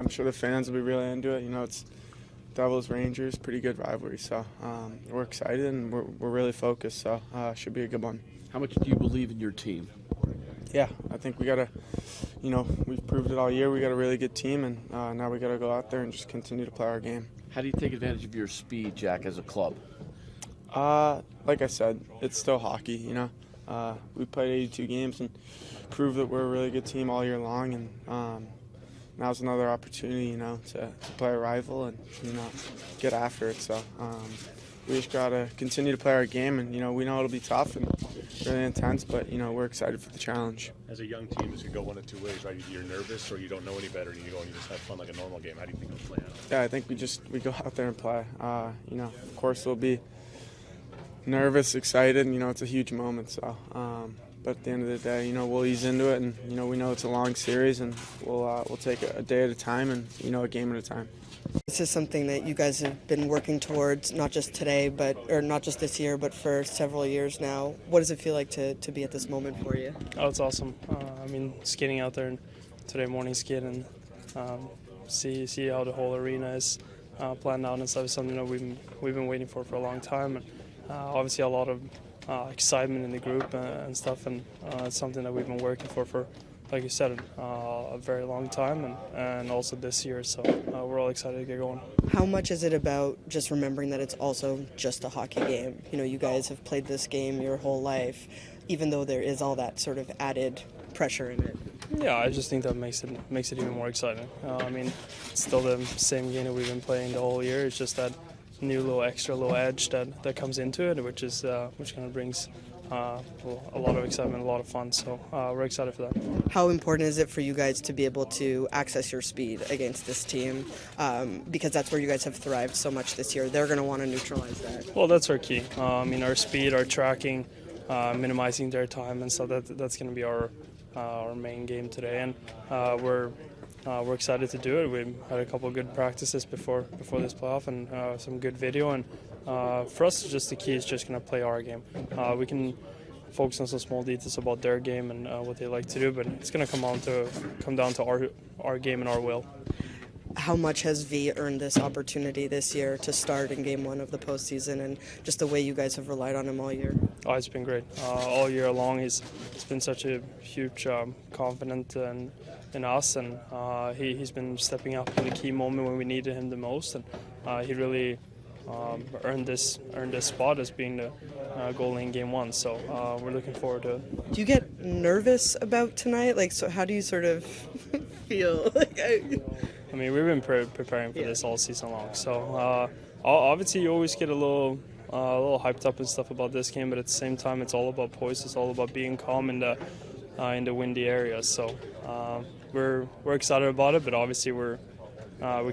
I'm sure the fans will be really into it. You know, it's Devils Rangers, pretty good rivalry. So we're excited and we're really focused. So should be a good one. How much do you believe in your team? Yeah, I think we gotta. You know, we've proved it all year. We got a really good team, and now we gotta go out there and just continue to play our game. How do you take advantage of your speed, Jack, as a club? Like I said, it's still hockey. You know, we played 82 games and proved that we're a really good team all year long, and now's another opportunity, you know, to play a rival and, you know, get after it. So we just gotta continue to play our game, and, you know, we know it'll be tough and really intense, but, you know, we're excited for the challenge. As a young team, this could go one of two ways, right? Either you're nervous or you don't know any better and you go and you just have fun like a normal game. How do you think it'll play out? Yeah, I think we go out there and play. You know, of course we'll be nervous, excited, and, you know, it's a huge moment. So, but at the end of the day, you know, we'll ease into it, and, you know, we know it's a long series, and we'll take it a day at a time, and, you know, a game at a time. This is something that you guys have been working towards, not just today, or not just this year, but for several years now. What does it feel like to be at this moment for you? Oh, it's awesome. I mean, skating out there and today morning skate and see how the whole arena is planned out and stuff is something that we've been waiting for a long time. And obviously a lot of excitement in the group and stuff, and it's something that we've been working for like you said, a very long time, and also this year. So we're all excited to get going. How much is it about just remembering that it's also just a hockey game? You know, you guys have played this game your whole life, even though there is all that sort of added pressure in it. Yeah, I just think that makes it even more exciting. I mean, it's still the same game that we've been playing the whole year. It's just that new little extra little edge that comes into it, which kind of brings a lot of excitement, a lot of fun. So we're excited for that. How important is it for you guys to be able to access your speed against this team? Because that's where you guys have thrived so much this year. They're going to want to neutralize that. Well, that's our key. I mean, our speed, our tracking, minimizing their time, and so that's going to be our main game today. And we're excited to do it. We had a couple of good practices before this playoff, and some good video. And for us, just the key is just going to play our game. We can focus on some small details about their game and what they like to do, but it's going to come down to our game and our will. How much has V earned this opportunity this year to start in Game 1 of the postseason, and just the way you guys have relied on him all year? Oh, it's been great. All year long, he's been such a huge confident in us, and he's been stepping up in the key moment when we needed him the most, and he really earned this spot as being the goalie in Game 1. So we're looking forward to it. Do you get nervous about tonight? Like, so how do you sort of feel? I mean, we've been preparing for this all season long. So obviously, you always get a little hyped up and stuff about this game, but at the same time, it's all about poise. It's all about being calm in the windy areas. So we're excited about it, but obviously we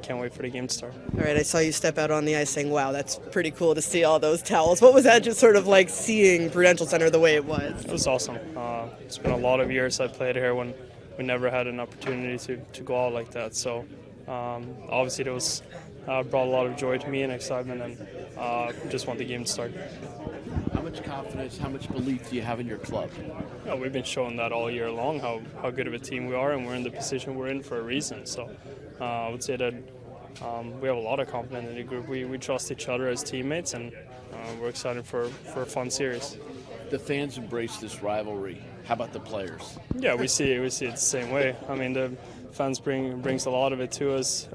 can't wait for the game to start. All right, I saw you step out on the ice saying, wow, that's pretty cool to see all those towels. What was that just sort of like seeing Prudential Center the way it was? It was awesome. It's been a lot of years I played here when we never had an opportunity to go out like that. So obviously it was brought a lot of joy to me and excitement, and just want the game to start. How much confidence, how much belief do you have in your club? Yeah, we've been showing that all year long, how good of a team we are, and we're in the position we're in for a reason. So I would say that we have a lot of confidence in the group. We trust each other as teammates, and we're excited for a fun series. The fans embrace this rivalry. How about the players? Yeah, we see it the same way. I mean, the fans brings a lot of it to us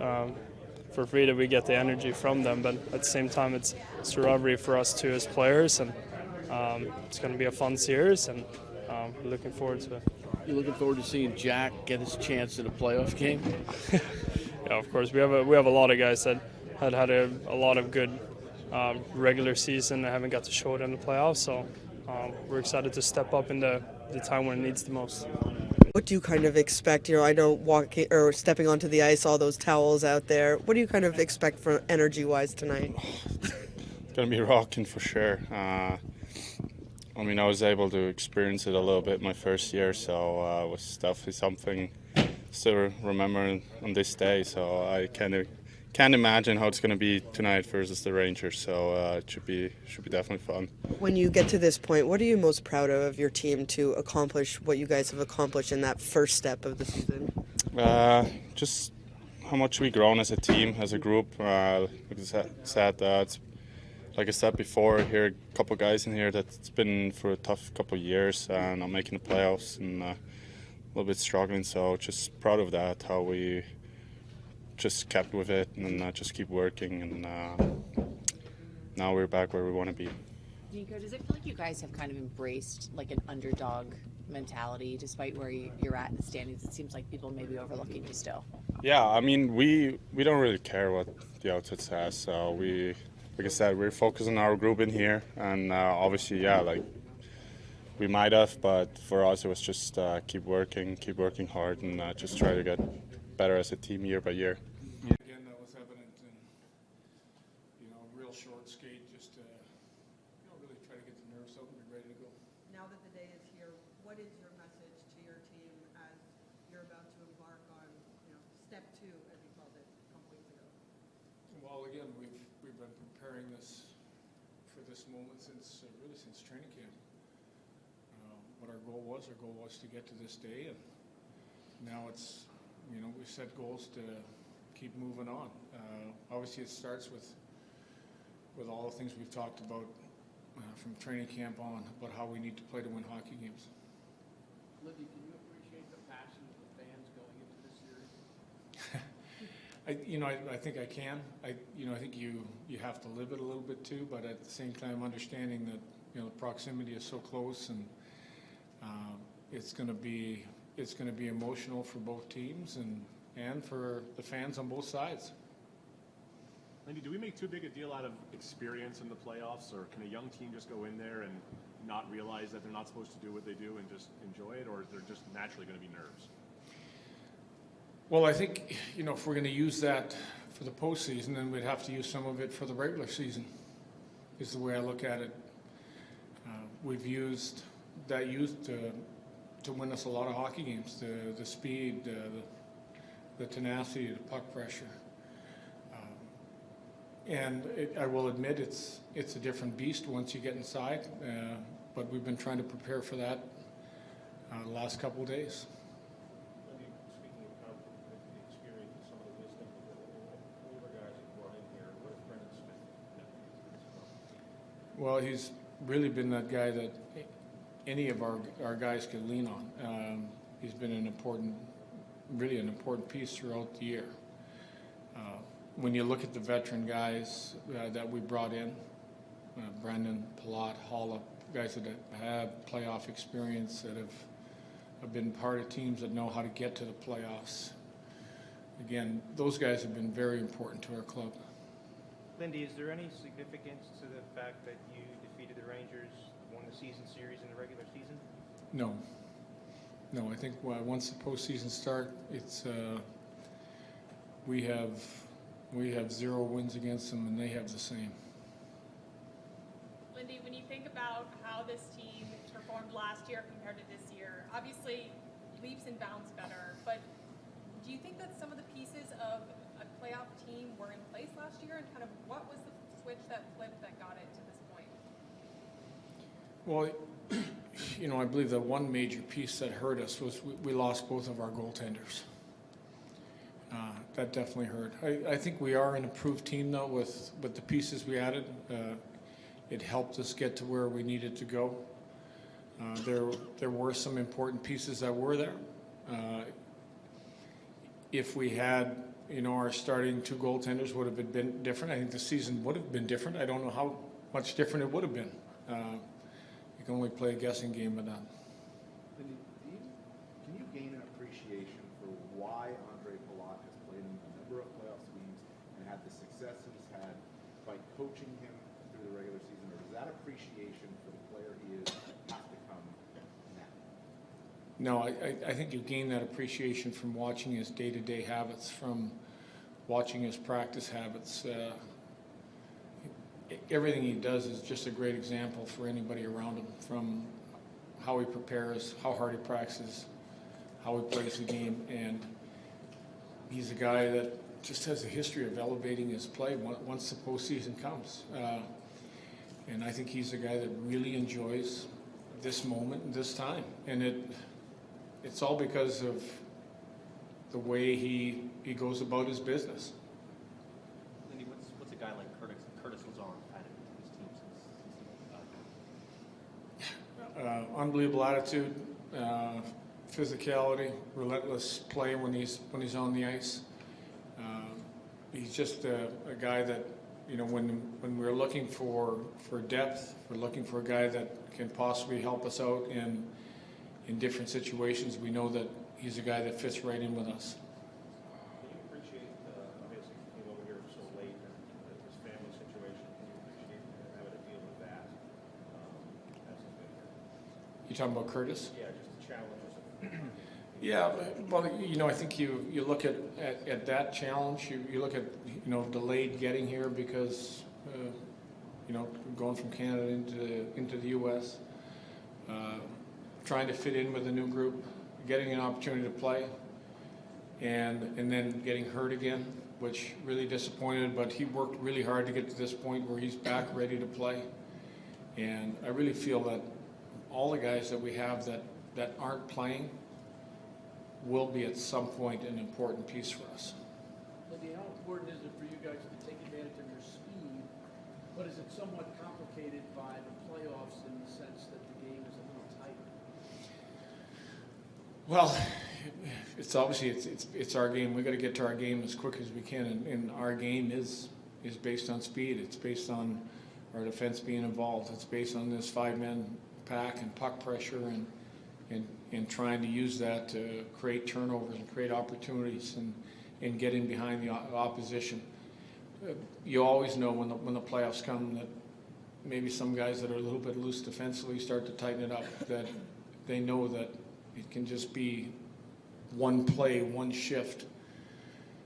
for free, that we get the energy from them, but at the same time it's a rivalry for us too as players, and it's going to be a fun series, and we're looking forward to it. You're looking forward to seeing Jack get his chance in a playoff game? Yeah, of course. We have a lot of guys that had a lot of good regular season and haven't got to show it in the playoffs, so we're excited to step up in the time when it needs the most. What do you kind of expect? You know, I know walking or stepping onto the ice, all those towels out there. What do you kind of expect for energy-wise tonight? It's going to be rocking for sure. I mean, I was able to experience it a little bit my first year, so it was definitely something I still remember on this day. So I can't imagine how it's going to be tonight versus the Rangers. So it should be definitely fun. When you get to this point, what are you most proud of your team to accomplish what you guys have accomplished in that first step of the season? Just how much we've grown as a team, as a group. Like I said before, here a couple guys in here that's been through a tough couple of years, not making the playoffs and a little bit struggling. So just proud of that, how we just kept with it and just keep working. And now we're back where we want to be. Nico, does it feel like you guys have kind of embraced like an underdog mentality, despite where you're at in the standings? It seems like people may be overlooking you still. Yeah, I mean, we don't really care what the outside says. So like I said, we're focused on our group in here, and obviously, yeah, like we might have, but for us it was just keep working hard, and just try to get better as a team year by year. Again, that was evident in, real short skate, just to, really try to get the nerves out and be ready to go. Now that the day is here, what is your message to your team as you're about to embark on, step 2, as you called it a couple weeks ago? Well, again, we've been preparing for this moment since training camp. What our goal was to get to this day, and now it's, we set goals to keep moving on. Obviously, it starts with all the things we've talked about from training camp on, about how we need to play to win hockey games. Lindy, can you appreciate the passion of the fans going into this series? I think I can. I think you have to live it a little bit too, but at the same time, understanding that the proximity is so close, and it's going to be emotional for both teams and for the fans on both sides. Lindy, do we make too big a deal out of experience in the playoffs, or can a young team just go in there and not realize that they're not supposed to do what they do and just enjoy it, or is there just naturally going to be nerves? Well, I think, if we're going to use that for the postseason, then we'd have to use some of it for the regular season, is the way I look at it. We've used that to win us a lot of hockey games, the speed, the tenacity, the puck pressure. I will admit it's a different beast once you get inside, but we've been trying to prepare for that the last couple of days. Speaking of the experience and some of the wisdom of the older guys you brought in here, what has Brendan Smith? Well, he's really been that guy that any of our guys can lean on. He's been really an important piece throughout the year. When you look at the veteran guys that we brought in, Brendan, Palat, Holla, guys that have playoff experience, that have been part of teams that know how to get to the playoffs. Again, those guys have been very important to our club. Lindy, is there any significance to the fact that you defeated the Rangers, won the season series in the regular season? No. I think once the postseason start, it's we have 0 wins against them, and they have the same. Lindy, when you think about how this team performed last year compared to this year, obviously leaps and bounds better, but do you think that some of the pieces of a playoff team were in place last year, and kind of what was the switch that flipped that got it to this point? Well, I believe that one major piece that hurt us was we lost both of our goaltenders. That definitely hurt. I think we are an improved team, though, with the pieces we added. It helped us get to where we needed to go. There were some important pieces that were there. If we had, our starting 2 goaltenders would have been different. I think the season would have been different. I don't know how much different it would have been. You can only play a guessing game with that. Can you gain an appreciation for why Andre Palat has played in a number of playoff teams and had the success he's had by coaching him through the regular season, or does that appreciation for the player he is have to come now? No, I think you gain that appreciation from watching his day-to-day habits, from watching his practice habits. Everything he does is just a great example for anybody around him, from how he prepares, how hard he practices, how he plays the game, and he's a guy that just has a history of elevating his play once the postseason comes. And I think he's a guy that really enjoys this moment and this time. And it's all because of the way he goes about his business. Lindy, what's a guy like Curtis Lazar added to his team since? Unbelievable attitude, physicality, relentless play when he's on the ice. He's just a guy that, when we're looking for depth, we're looking for a guy that can possibly help us out in different situations. We know that he's a guy that fits right in with us. Can you appreciate, obviously, he came over here so late and his family situation? Can you appreciate having to deal with that as he's been here? You talking about Curtis? Yeah, just the challenges of Yeah, well, I think you look at that challenge. You look at delayed getting here because going from Canada into the U.S., trying to fit in with a new group, getting an opportunity to play, and then getting hurt again, which really disappointed. But he worked really hard to get to this point where he's back ready to play. And I really feel that all the guys that we have that aren't playing will be at some point an important piece for us. Lindy, how important is it for you guys to take advantage of your speed, but is it somewhat complicated by the playoffs in the sense that the game is a little tighter? Well, it's obviously it's our game. We got to get to our game as quick as we can, and our game is based on speed. It's based on our defense being involved. It's based on this 5-man pack and puck pressure and trying to use that to create turnovers and create opportunities and get in behind the opposition. You always know when the playoffs come that maybe some guys that are a little bit loose defensively start to tighten it up, that they know that it can just be one play, one shift.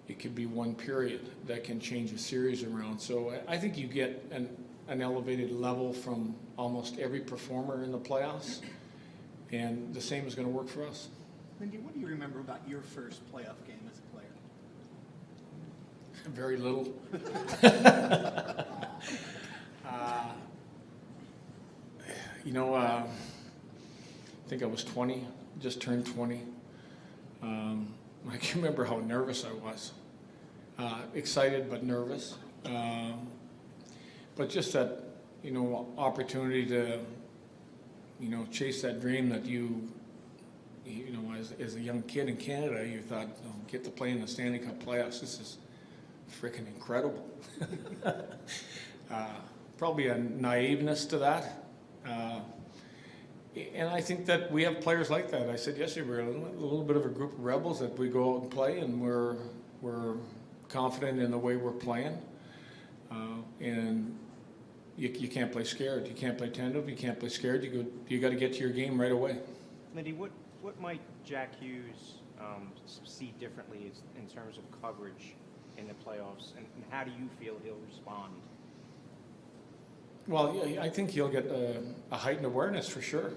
It could be one period that can change a series around. So I think you get an elevated level from almost every performer in the playoffs. And the same is going to work for us. Lindy, what do you remember about your first playoff game as a player? Very little. I think I was 20, just turned 20. I can remember how nervous I was. Excited but nervous. But just that, opportunity to chase that dream that as a young kid in Canada, you thought, get to play in the Stanley Cup playoffs. This is freaking incredible. Probably a naiveness to that. And I think that we have players like that. I said yesterday, we're a little bit of a group of rebels that we go out and play, and we're confident in the way we're playing. And you can't play scared. You can't play tentative. You can't play scared. You got to get to your game right away. Lindy, what might Jack Hughes see differently in terms of coverage in the playoffs, and how do you feel he'll respond? Well, yeah, I think he'll get a heightened awareness for sure.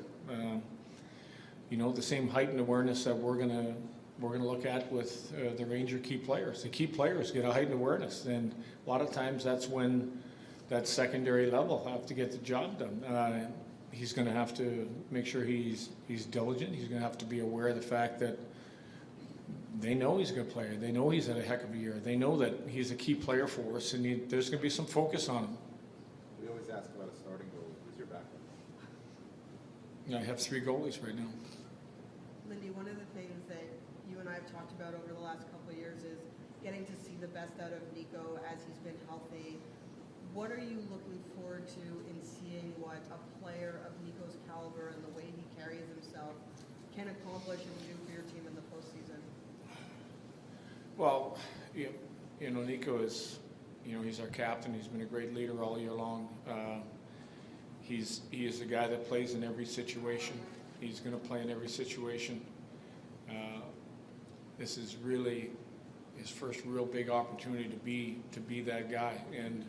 The same heightened awareness that we're gonna look at with the Ranger key players. The key players get a heightened awareness, and a lot of times that's when that secondary level have to get the job done. He's going to have to make sure he's diligent. He's going to have to be aware of the fact that they know he's a good player. They know he's had a heck of a year. They know that he's a key player for us, and there's going to be some focus on him. We always ask about a starting goalie. Who's your backup? I have 3 goalies right now. Lindy, one of the things that you and I have talked about over the last couple of years is getting to see the best out of Nico as he's been healthy. What are you looking forward to in seeing what a player of Nico's caliber and the way he carries himself can accomplish and do for your team in the postseason? Well, Nico is, he's our captain. He's been a great leader all year long. He is the guy that plays in every situation. He's going to play in every situation. This is really his first real big opportunity to be that guy, and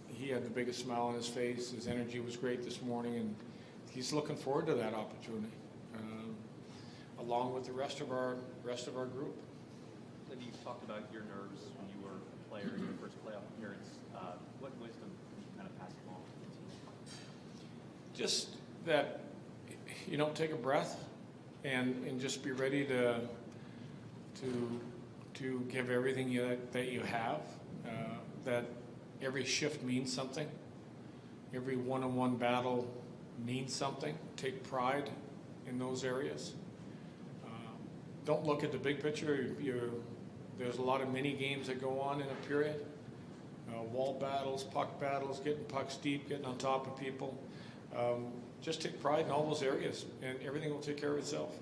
he had the biggest smile on his face. His energy was great this morning, and he's looking forward to that opportunity, along with the rest of our group. Lindy, you talked about your nerves when you were a player in your first playoff appearance. What wisdom can you kind of pass along to the team? Just that, take a breath and just be ready to to give everything that you have, that every shift means something. Every one-on-one battle means something. Take pride in those areas. Don't look at the big picture. There's a lot of mini games that go on in a period. Wall battles, puck battles, getting pucks deep, getting on top of people. Just take pride in all those areas, and everything will take care of itself.